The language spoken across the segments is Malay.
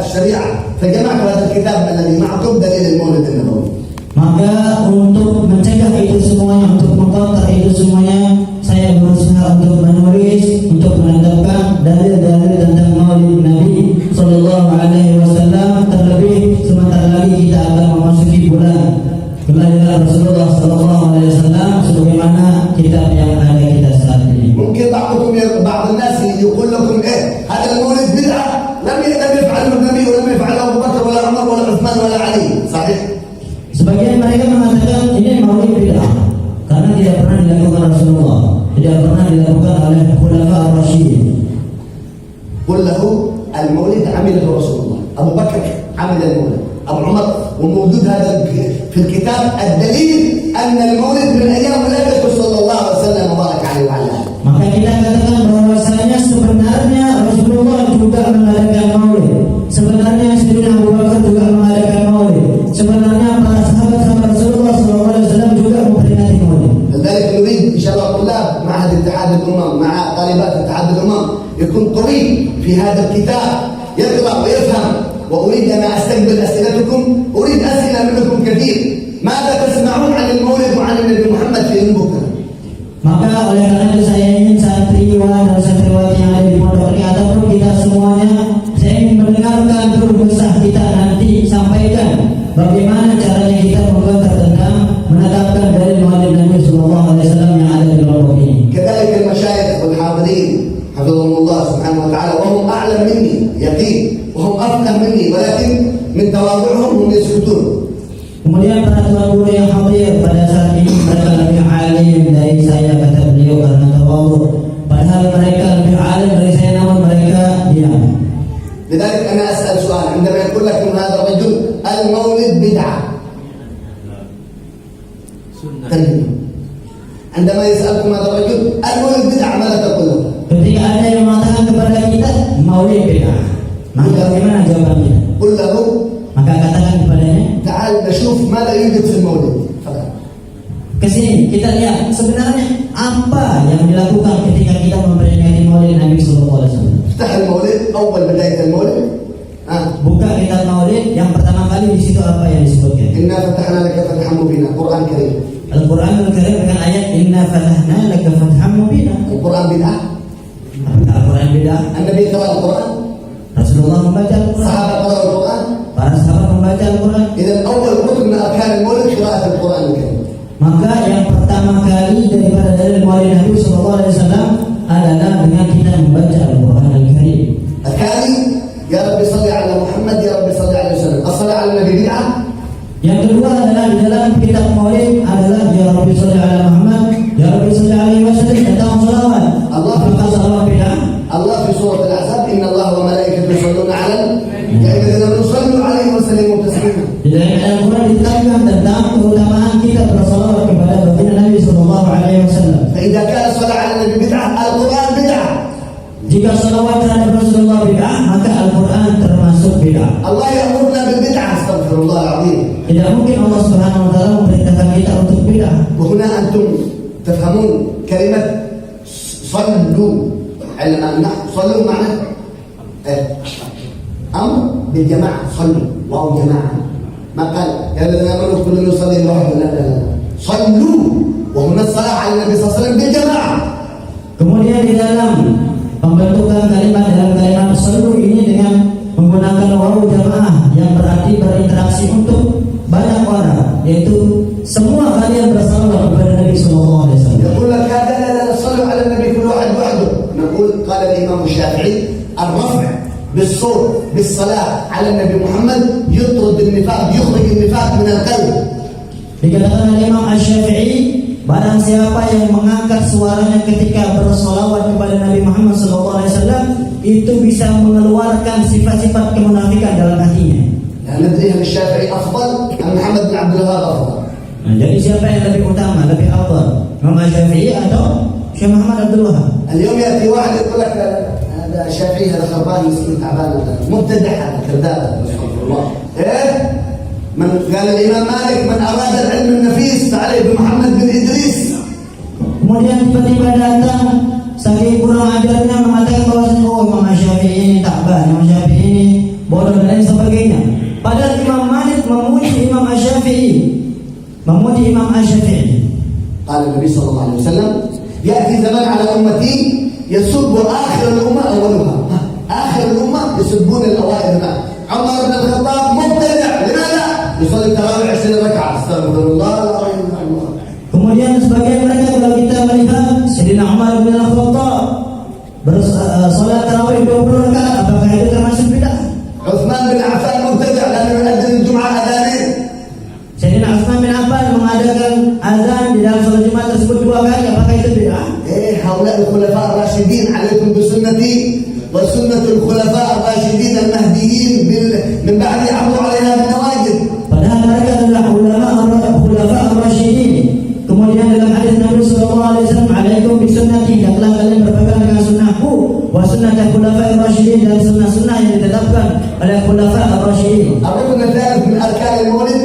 الشريعة، فجمعت هذا الكتاب الذي معكم دليل المولد النبوي. Maka untuk mencegah itu semuanya, untuk mengcounter itu semuanya, saya berusaha untuk menulis, untuk menetapkan dalil-dalil tentang Maulid Nabi Sallallahu Alaihi Wasallam. Terlebih sebentar lagi kita akan memasuki bulan kelahiran Rasulullah Sallallahu Alaihi Wasallam, sebagaimana kitab yang ada kita saat ini. ممكن بعض الناس يقول لكم إيه هذا المولد بدعة، لم يفعله النبي ولم يفعله أبو بكر ولا عمر ولا عثمان ولا علي، صحيح؟ Sebagian mereka mengatakan ini maulid bid'ah karena tidak pernah dilakukan Rasulullah, tidak pernah dilakukan oleh Khulafa ar-Rasyidin. قل له المولد عمله رسول الله، أبو بكر عمل المولد، أبو عمر، وموجود هذا في الكتاب الدليل أن المولد من أيام ولادته صلى الله عليه وسلم وبارك عليه وعلى آله. Maka kita katakan bahwasanya sebenarnya Rasulullah juga mengadakan maulid. Sebenarnya Sayyidina Abu Bakar juga mengadakan maulid. Sebenarnya para sahabat-sahabat Rasulullah SAW juga memperingati maulid. لذلك نريد إن شاء الله طلاب معهد اتحاد الأمم مع طالبات اتحاد الأمم يكون قوي في هذا الكتاب، يقرأ ويفهم. وأريد أن أستقبل أسئلتكم، أريد أسئلة منكم كثير. ماذا تسمعون عن المولد وعن النبي محمد في بكرة؟ Maka oleh karena itu saya ingin santriwan dan santriwati yang ada di pondok ini ataupun kita semuanya, saya ingin mendengarkan keluh kesah kita nanti, sampaikan bagaimana caranya kita mengcounter tentang menetapkan dalil Maulid Nabi Sallallahu Alaihi Wasallam yang ada di kelompok ini. كذلك المشايخ والحاضرين حفظهم الله سبحانه وتعالى وهم أعلم مني يقين وهم أفقه مني، ولكن من تواضعهم هم يسكتون. Kemudian para tuan guru yang hadir pada saat ini, mereka lebih alim dari saya, kata beliau, karena tawadhu. Padahal mereka lebih alim dari saya, namun mereka diam. لذلك أنا أسأل سؤال عندما يقول لكم هذا الرجل المولد بدعة، عندما يسألكم هذا الرجل المولد بدعة ماذا تقول له؟ Ketika ada yang mengatakan kepada kita maulid bid'ah, maka bagaimana jawaban kita? قل له Maka katakan kepadanya, تعال نشوف ماذا يوجد في المولد. kesini kita lihat sebenarnya apa yang dilakukan ketika kita memperingati Maulid Nabi Sallallahu Alaihi Wasallam. افتح المولد أول بداية المولد. Buka kitab Maulid, yang pertama kali di situ apa yang disebutkan? إنا فتحنا لك فتحا مبينا، القرآن الكريم. Al-Quran Al-Karim dengan ayat Inna fatahna laka fathan mubina. القرآن بدعة؟ Apakah Al-Quran bid'ah? النبي قرأ القرآن؟ Rasulullah membaca Al-Quran, الصحابة قرأوا القرآن؟ para sahabat membaca Al-Quran. إذا أول ركن من أركان المولد قراءة القرآن الكريم. Maka yang pertama kali daripada dalil Maulid Nabi Sallallahu Alaihi Wasallam adalah dengan kita membaca Al-Quran Al-Karim. الثاني يا رب صل على محمد يا رب صل عليه وسلم. الصلاة على النبي بدعة؟ Yang kedua adalah di dalam kitab Maulid adalah Ya Rabbi Shalli ala Muhammad, Ya Rabbi Shalli alaihi wasallam, tentang salawat. Allah salawat bid'ah. الله في سورة الأحزاب إن الله وملائكته يصلون على الذين آمنوا صلوا عليه وسلموا تسليما. Di dalam Al-Quran ditetapkan tentang keutamaan kita bersalawat kepada baginda Nabi Sallallahu Alaihi Wasallam. فإذا كان الصلاة على النبي بدعة القرآن بدعة. Jika salawat terhadap Rasulullah bid'ah, maka Al-Quran termasuk bid'ah. الله يأمرنا بالبدعة، استغفر الله العظيم. Tidak mungkin Allah Subhanahu wa taala memerintahkan kita untuk bid'ah. وهنا أنتم تفهمون كلمة صلوا، صلوا معنى أمر بالجماعة، صلوا واو جماعة، ما قال يا الذين آمنوا كل يصلي لوحده، لا لا لا، صلوا وهنا الصلاة على النبي صلى الله عليه وسلم بالجماعة. Kemudian di dalam pembentukan kalimat dalam kalimat sallu ini dengan menggunakan wawu jamaah yang berarti berinteraksi untuk banyak orang, yaitu semua kalian bersalawat kepada Nabi Sallallahu Alaihi Wasallam. يقول لك هذا لا لا صلوا على النبي كل واحد وحده. نقول قال الإمام الشافعي الرفع بالصوت بالصلاة على النبي محمد يطرد النفاق، يخرج النفاق من القلب. Dikatakan oleh Imam Asy-Syafi'i, barang siapa yang mengangkat suaranya ketika bersolawat kepada Nabi Muhammad SAW, itu bisa mengeluarkan sifat-sifat kemunafikan dalam hatinya. ندري هل الشافعي أفضل أم محمد بن عبد الوهاب أفضل؟ Jadi siapa yang lebih utama, lebih afdal, Imam Asy-Syafi'i atau Syekh Muhammad Abdul Wahab? اليوم يأتي واحد يقول لك هذا الشافعي هذا خربان مسكين تعبان مبتدع هذا كذاب استغفر الله. إيه؟ من قال الإمام مالك من أراد العلم النفيس فعليه بمحمد بن إدريس. Kemudian tiba-tiba datang saking kurang ajarnya mengatakan bahwa Imam Syafi'i ini takban, Imam Syafi'i ini bodoh dan lain sebagainya. Padahal Imam Malik memuji Imam Asy-Syafi'i. Memuji Imam Asy-Syafi'i. قال النبي صلى الله عليه وسلم يأتي زمان على أمتي يسب آخر الأمة أولها. آخر الأمة يسبون الأوائل. عمر بن الخطاب مبتدع. لماذا؟ يصلي التراويح 20 ركعة. استغفر الله. Kemudian sebagian mereka kalau kita melihat Sayyidina Umar bin Al-Khattab bersolat tarawih 20 rakaat, apakah itu termasuk bid'ah? عثمان بن عفان مبتدع لأنه يؤذن الجمعة أذانين. Sayyidina Utsman bin Affan mengadakan azan di dalam salat Jumat tersebut 2 kali, apakah itu bid'ah? هؤلاء الخلفاء الراشدين عليكم بسنتي وسنة الخلفاء الراشدين المهديين من بعد عضوا عليها بالنواجذ. Padahal mereka adalah ulama khulafa ar-rasyidin. Kemudian dalam hadis Nabi sallallahu alaihi wasallam, "Alaikum bi sunnati," hendaklah kalian berpegang dengan sunnahku, wa sunnati khulafa ar-rasyidin, dan sunnah-sunnah yang ditetapkan oleh khulafa ar-rasyidin. الركن الثالث من أركان المولد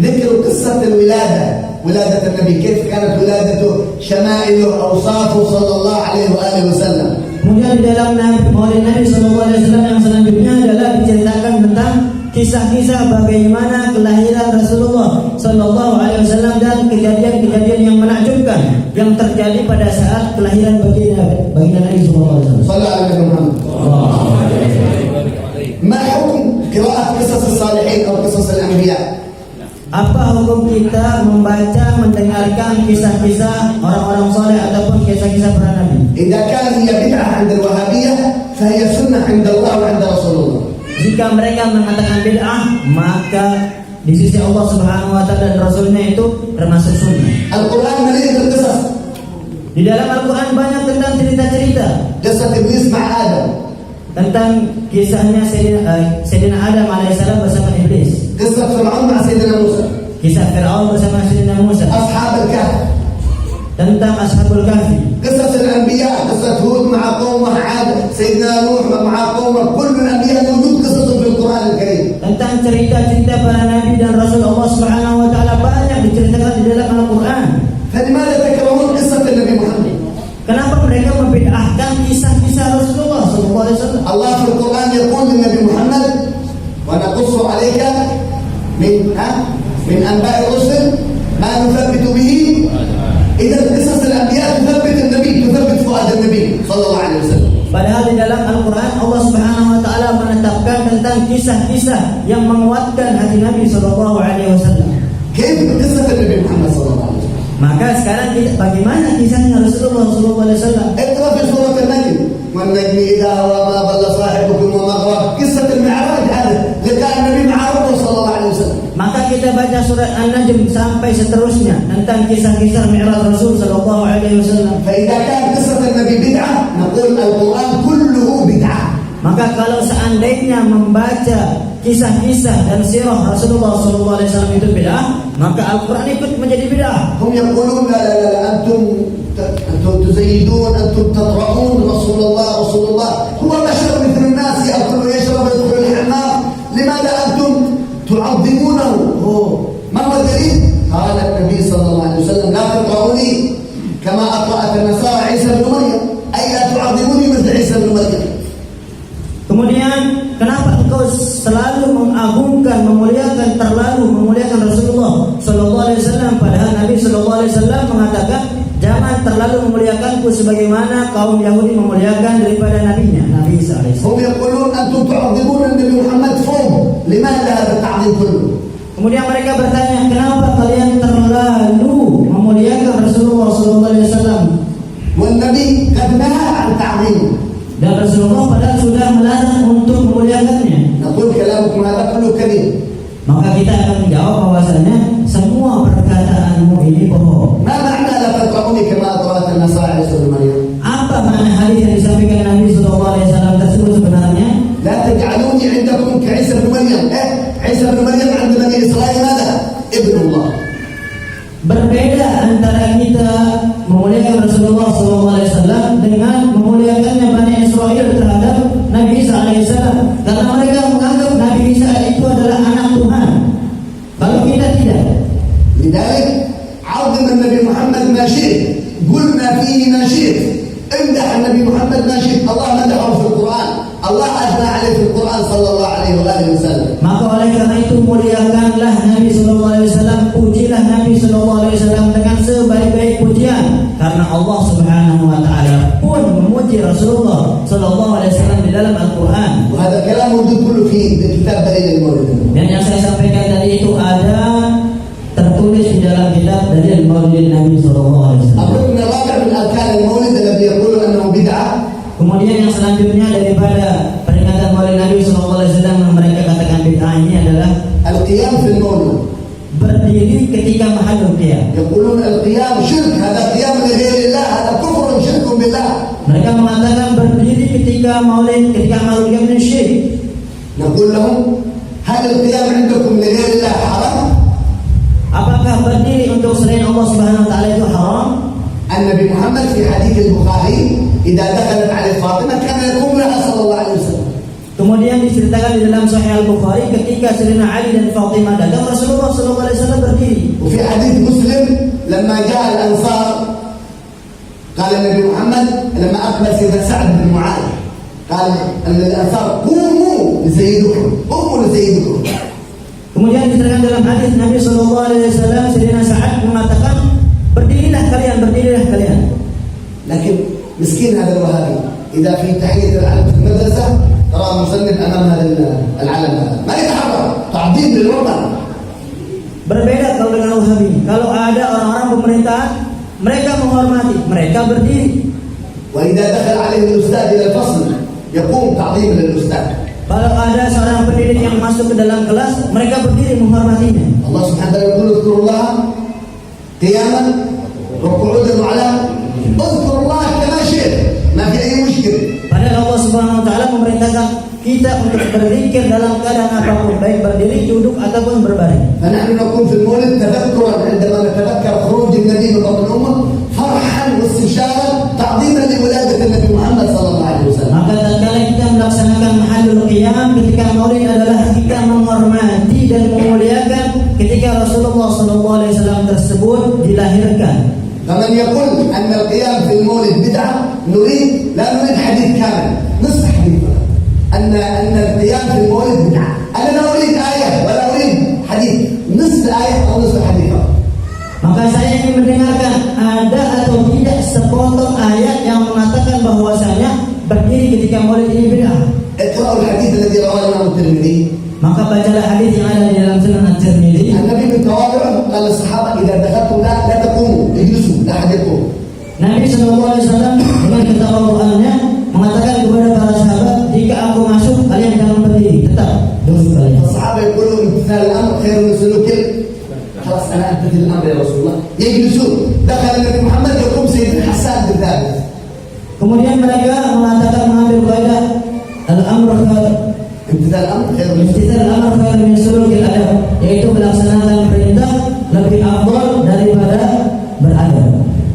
ذكر قصة الولادة. ولادة النبي كيف كانت ولادته، شمائله، أوصافه صلى الله عليه وآله وسلم. Kemudian di dalam Maulid Nabi sallallahu alaihi wasallam yang selanjutnya adalah diceritakan tentang kisah-kisah bagaimana kelahiran Rasulullah sallallahu alaihi wasallam dan kejadian-kejadian yang menakjubkan yang terjadi pada saat kelahiran baginda Nabi sallallahu alaihi wasallam. صلى على النبي محمد. ما حكم قراءة قصص الصالحين أو قصص الأنبياء؟ Apa hukum kita membaca, mendengarkan kisah-kisah orang-orang saleh ataupun kisah-kisah para nabi? إذا كان هي بدعة عند الوهابية فهي سنة عند الله وعند رسول الله. Jika mereka mengatakan bid'ah, maka di sisi Allah Subhanahu wa taala dan Rasulnya itu termasuk sunnah. Al-Quran melihat berkisah. Di dalam Al-Quran banyak tentang cerita-cerita. Kisah Iblis ma Adam. Tentang kisahnya Sayyidina Adam alaihissalam bersama Iblis. Kisah Fir'aun ma Sayyidina Musa. Kisah Fir'aun bersama Sayyidina Musa. Ashab al-Kahf. Tentang Ashabul Kahfi. قصة الأنبياء، قصة هود مع قومه، عاد سيدنا نوح مع قومه، كل الأنبياء موجود قصصهم في القرآن الكريم. Tentang cerita-cerita para nabi dan rasul Allah Subhanahu wa taala banyak diceritakan di dalam Al-Qur'an. فلماذا تكرهون قصة النبي محمد؟ Kenapa mereka membid'ahkan kisah-kisah Rasulullah sallallahu alaihi wasallam? الله في القرآن يقول للنبي محمد ونقص عليك من أنباء الرسل ما نثبت به. إذا قصص الأنبياء تثبت النبي، تثبت فؤاد النبي صلى الله عليه وسلم. Padahal di dalam Al-Quran Allah Subhanahu wa taala menetapkan tentang kisah-kisah yang menguatkan hati Nabi sallallahu alaihi wasallam. كيف قصة النبي محمد صلى الله عليه وسلم؟ Maka sekarang bagaimana kisahnya Rasulullah sallallahu alaihi wasallam? اقرأ في سورة النجم والنجم إذا هوى ما ضل صاحبكم وما غوى. قصة المعراج هذا لقاء النبي مع ربه صلى الله عليه وسلم. Maka kita baca surat An-Najm sampai seterusnya tentang kisah-kisah Mi'raj Rasul sallallahu alaihi wasallam. فإذا كان قصة النبي بدعة نقول القرآن كله بدعة. Maka kalau seandainya membaca kisah-kisah dan sirah Rasulullah sallallahu alaihi wasallam itu bid'ah, maka Al-Qur'an ikut menjadi bid'ah. هم يقولون لا لا لا أنتم تزيدون، أنتم تطرحون رسول الله هو بشر مثل الناس يأكل ويشرب ويدخل الحمام، لماذا أنتم تعظمونه؟ ما هو الدليل؟ قال النبي صلى الله عليه وسلم لا تطرحوني كما أطرأت النصارى عيسى بن مريم، أي لا تعظموني مثل عيسى بن مريم. Kemudian kenapa engkau selalu mengagungkan, terlalu memuliakan Rasulullah sallallahu alaihi wasallam, padahal Nabi sallallahu alaihi wasallam mengatakan jangan terlalu memuliakanku sebagaimana kaum Yahudi memuliakan daripada nabinya Nabi Isa alaihi salam. هم يقولون أنتم تعظمون النبي محمد فوق، لماذا هذا التعظيم كله؟ Kemudian mereka bertanya, kenapa kalian terlalu memuliakan Rasulullah sallallahu alaihi wasallam? والنبي قد نهى عن تعظيمه. Dan Rasulullah padahal sudah melarang untuk memuliakannya. نقول كلامكم هذا كله كذب. Maka kita akan menjawab bahwasanya semua perkataanmu ini bohong. ما معنى لا تطرحوني كما أطرأت النصارى عيسى بن مريم؟ Apa makna hadis yang disampaikan Nabi sallallahu alaihi wasallam tersebut sebenarnya? لا تجعلوني عندكم كعيسى بن مريم. عيسى بن مريم عند بني إسرائيل ماذا؟ ابن الله. Berbeda antara kita memuliakan Rasulullah SAW dengan memuliakannya Bani Israel terhadap Nabi Isa AS. Karena mereka menganggap Nabi Isa itu adalah anak Tuhan. Kalau kita tidak. لذلك عظم النبي محمد ما شئت، قلنا فيه ما شئت، امدح النبي محمد ما شئت. الله مدحه في القرآن، الله أثنى عليه في القرآن صلى الله عليه وآله وآله وسلم. Maka oleh karena itu muliakanlah Nabi sallallahu alaihi wasallam, pujilah Nabi sallallahu alaihi wasallam dengan sebaik-baik pujian, karena Allah Subhanahu wa taala pun memuji Rasulullah sallallahu alaihi wasallam di dalam Al-Qur'an. وهذا الكلام موجود كله في كتاب دليل المولد. Dan yang saya sampaikan tadi itu ada tertulis di dalam kitab Dalil Maulid Nabi sallallahu alaihi wasallam. الركن الرابع من أركان المولد الذي يقولون أنه بدعة. Kemudian yang selanjutnya daripada peringatan Maulid Nabi sallallahu alaihi wasallam yang mereka katakan bid'ah ini adalah القيام في المولد. berdiri ketika mahallul qiyam. يقولون القيام شرك، هذا قيام لغير الله، هذا كفر شرك بالله. Mereka mengatakan berdiri ketika maulid, ketika mahallul qiyam itu syirik. نقول لهم هل القيام عندكم لغير الله حرام؟ Apakah berdiri untuk selain Allah Subhanahu wa taala itu haram? النبي محمد في حديث البخاري إذا دخلت عليه فاطمة كان يقوم لها صلى الله عليه وسلم. Kemudian diceritakan di dalam Sahih Al-Bukhari ketika Sayyidina Ali dan Fatimah datang, Rasulullah sallallahu alaihi wasallam berdiri. وفي حديث مسلم لما جاء الأنصار قال النبي محمد لما أقبل سيدنا سعد بن معاذ قال أن الأنصار قوموا لسيدكم، قوموا لسيدكم. Kemudian diceritakan dalam hadis Nabi sallallahu alaihi wasallam, Sayyidina Sa'ad mengatakan, berdirilah kalian, berdirilah kalian. لكن مسكين هذا الوهابي إذا في تحية العلم في المدرسة ترى مصنف أمام هذا العلم هذا ما يتحرك، تعظيم للوطن. Berbeda kalau dengan Wahabi. Kalau ada orang-orang pemerintahan, mereka menghormati, mereka berdiri. وإذا دخل عليه الأستاذ إلى الفصل يقوم تعظيم للأستاذ. Kalau ada seorang pendidik yang masuk ke dalam kelas, mereka berdiri menghormatinya. الله سبحانه وتعالى يقول اذكروا الله قياما وقعودا وعلى اذكروا الله كما شئت ما في أي مشكلة. Padahal Allah Subhanahu wa taala memerintahkan kita untuk berzikir dalam keadaan apapun, baik berdiri, duduk ataupun berbaring. فنحن نكون في المولد تذكرا عندما نتذكر خروج النبي من بطن أمه فرحا واستبشارا تعظيما لولادة النبي محمد صلى الله عليه وسلم. Maka tatkala kita melaksanakan mahallul qiyam ketika maulid adalah kita menghormati dan memuliakan ketika Rasulullah sallallahu alaihi wasallam tersebut dilahirkan. فمن يقول أن القيام في المولد بدعة لا نريد حديث كامل، نصف حديث أن القيام في المولد بدعة. أنا لا أريد آية ولا أريد حديث، نصف آية أو نصف حديث. Maka saya ingin mendengarkan ada atau tidak sepotong ayat yang mengatakan bahwasanya berdiri ketika maulid ini bid'ah. اقرأوا الحديث الذي رواه الإمام الترمذي. Maka bacalah hadis yang ada di dalam Sunan At-Tirmidzi. النبي من تواضعه قال للصحابة إذا دخلتم لا تقوموا، اجلسوا لا أحد يقوم. Nabi sallallahu alaihi wasallam dengan ketawaduannya mengatakan kepada para sahabat, jika aku masuk kalian jangan berdiri, tetap duduk kalian. الصحابة يقولون امتثال الأمر خير من سلوك خلاص أنا أمتثل الأمر يا رسول الله. يجلسون. دخل النبي محمد يقوم سيدنا حسان بن ثابت. Kemudian mereka mengatakan mengambil kaidah al-amr khair امتثال الأمر خير من سلوك. imtithal al-amr khair min sulukil adab, yaitu melaksanakan perintah lebih afdal daripada beradab.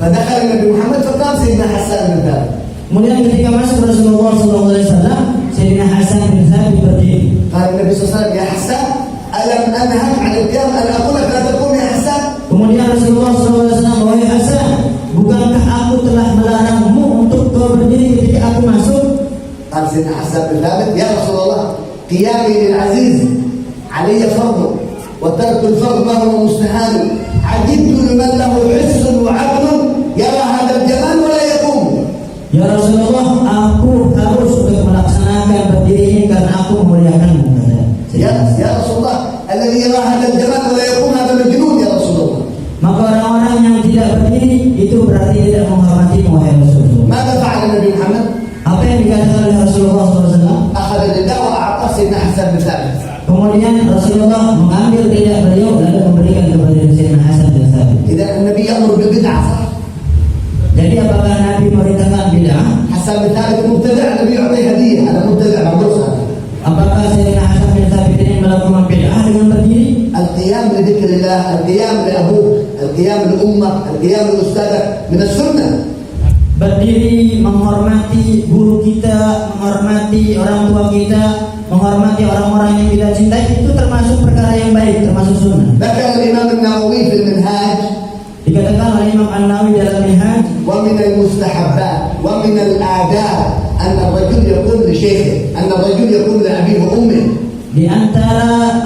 فدخل النبي محمد فقام سيدنا حسان بن ثابت. Kemudian ketika masuk Rasulullah sallallahu alaihi wasallam, Sayyidina Hasan bin Thabit berdiri. قال النبي صلى الله عليه وسلم يا حسان ألم أنهك عن القيام أن أقول لك لا تقوم يا حسان. Kemudian Rasulullah sallallahu alaihi wasallam, wahai Hasan, bukankah aku telah melarangmu untuk kau berdiri ketika aku masuk? قال سيدنا حسان بن ثابت يا رسول الله قيامي للعزيز علي فرض وترك الفرض ما هو مستهان عجبت لمن له حس وعقل يرى هذا الجمال ولا يقوم. Ya Rasulullah, aku harus untuk melaksanakan berdiri ini karena aku memuliakanmu. يا رسول الله الذي يرى هذا الجمال ولا يقوم هذا مجنون يا رسول الله. Maka orang-orang yang tidak berdiri itu berarti tidak menghormatimu, wahai Rasulullah. ماذا فعل النبي محمد؟ Apa yang dikatakan oleh Rasulullah SAW? أخذ الرداء وأعطاه سيدنا حسان بن ثابت. Kemudian Rasulullah mengambil ridak beliau lalu memberikan kepada Sayyidina Hasan bin Thabit. إذا النبي يأمر بالبدعة صح؟ Jadi apakah Nabi memerintahkan bid'ah? حسان بن ثابت مبتدع النبي يعطيه هدية هذا مبتدع مدرس هذا. Apakah Sayyidina Hasan bin Thabit ini melakukan bid'ah dengan berdiri? القيام لذكر الله، القيام لأبوك، القيام لأمك، القيام لأستاذك من السنة. Berdiri menghormati guru kita, menghormati orang tua kita, menghormati orang-orang yang kita cintai, itu termasuk perkara yang baik, termasuk sunnah. ذكر الإمام النووي في المنهاج Dikatakan oleh Imam An-Nawawi dalam Minhaj, ومن المستحبات ومن الآداب أن الرجل يقول لشيخه، أن الرجل يقول لأبيه وأمه. Di antara